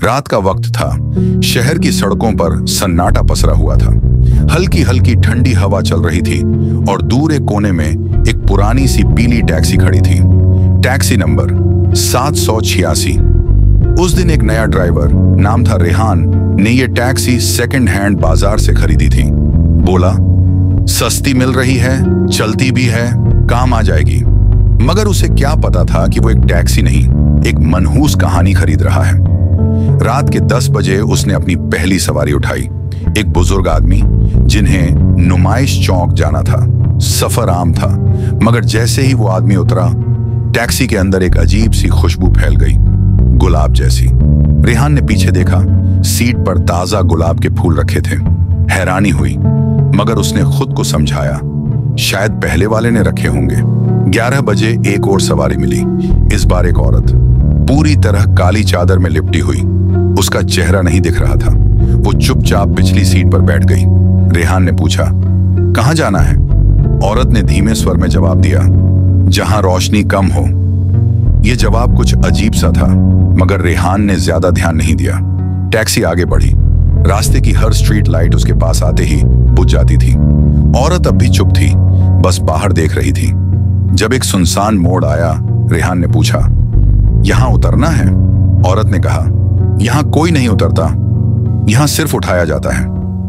रात का वक्त था। शहर की सड़कों पर सन्नाटा पसरा हुआ था। हल्की हल्की ठंडी हवा चल रही थी और दूर एक कोने में एक पुरानी सी पीली टैक्सी खड़ी थी। Taxi number 786। उस दिन एक नया ड्राइवर, नाम था रेहान, ने यह टैक्सी सेकंड हैंड बाजार से खरीदी थी। बोला, सस्ती मिल रही है, चलती भी है, काम आ जाएगी। मगर उसे क्या पता था कि वो एक टैक्सी नहीं, एक मनहूस कहानी खरीद रहा है। रात के 10 बजे उसने अपनी पहली सवारी उठाई। एक बुजुर्ग आदमी जिन्हें नुमाइश चौक जाना था। सफर आम था, मगर जैसे ही वो आदमी उतरा, टैक्सी के अंदर एक अजीब सी खुशबू फैल गई, गुलाब जैसी। रेहान ने पीछे देखा, सीट पर ताजा गुलाब के फूल रखे थे। हैरानी हुई, मगर उसने खुद को समझाया, शायद पहले वाले ने रखे होंगे। 11 बजे एक और सवारी मिली। इस बार एक औरत, पूरी तरह काली चादर में लिपटी हुई। उसका चेहरा नहीं दिख रहा था। वो चुपचाप पिछली सीट पर बैठ गई। रेहान ने पूछा, कहां जाना है? औरत ने धीमे स्वर में जवाब दिया, जहां रोशनी कम हो। यह जवाब कुछ अजीब सा था, मगर रेहान ने ज्यादा ध्यान नहीं दिया। टैक्सी आगे बढ़ी। रास्ते की हर स्ट्रीट लाइट उसके पास आते ही बुझ जाती थी। औरत अब भी चुप थी, बस बाहर देख रही थी। जब एक सुनसान मोड़ आया, रेहान ने पूछा, यहां उतरना है? औरत ने कहा, यहां कोई नहीं उतरता, यहां सिर्फ उठाया जाता है।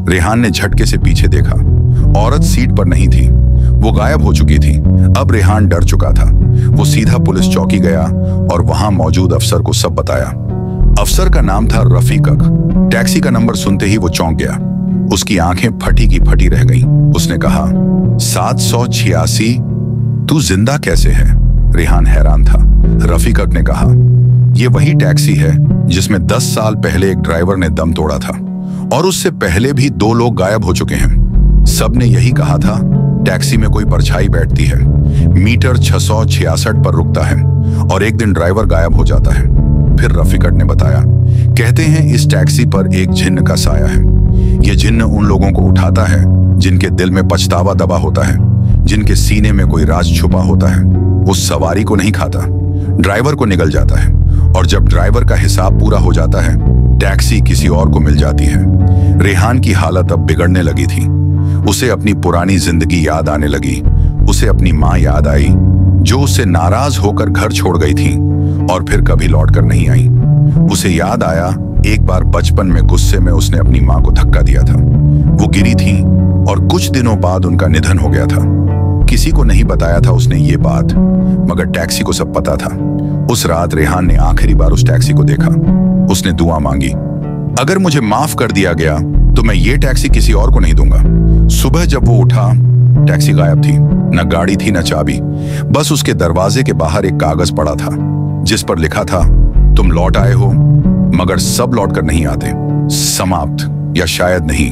रेहान ने झटके से पीछे देखा। औरत सीट पर नहीं थी, वो गायब हो चुकी थी। अब रेहान डर चुका था। वो सीधा पुलिस चौकी गया और वहां मौजूद अफसर को सब बताया। अफसर का नाम था रफीकक। टैक्सी का नंबर सुनते ही वो चौंक गया। उसकी आंखें फटी की फटी रह गईं। उसने कहा, 786? तू जिंदा कैसे है? रेहान हैरान था। रफीकक ने कहा, यह वही टैक्सी है जिसमें 10 साल पहले एक ड्राइवर ने दम तोड़ा था और उससे पहले भी 2 लोग गायब हो चुके हैं। सबने यही कहा था, टैक्सी में कोई परछाई बैठती है, मीटर 666 पर रुकता है और एक दिन ड्राइवर गायब हो जाता है। फिर रफीकक ने बताया, कहते हैं इस टैक्सी पर एक जिन्न का साया है। यह जिन्न उन लोगों को उठाता है जिनके दिल में पछतावा दबा होता है, जिनके सीने में कोई राज छुपा होता है। वो सवारी को नहीं खाता, ड्राइवर को निगल जाता है और जब ड्राइवर का हिसाब पूरा हो जाता है, टैक्सी किसी और को मिल जाती है। रेहान की हालत अब बिगड़ने लगी थी। उसे अपनी पुरानी जिंदगी याद आने लगी। उसे अपनी माँ याद आई, जो उससे नाराज होकर घर छोड़ गई थी और फिर कभी लौट कर नहीं आई। उसे याद आया, एक बार बचपन में गुस्से में उसने अपनी माँ को धक्का दिया था। वो गिरी थी और कुछ दिनों बाद उनका निधन हो गया था। किसी को नहीं बताया था उसने ये बात, मगर टैक्सी को सब पता था। उस रात रेहान ने आखिरी बार उस टैक्सी को देखा। उसने दुआ मांगी, अगर मुझे माफ कर दिया गया तो मैं ये टैक्सी किसी और को नहीं दूंगा। सुबह जब वो उठा, टैक्सी गायब थी। न गाड़ी थी, न चाबी। बस उसके दरवाजे के बाहर एक कागज पड़ा था जिस पर लिखा था, तुम लौट आए हो, मगर सब लौट कर नहीं आते। समाप्त, या शायद नहीं।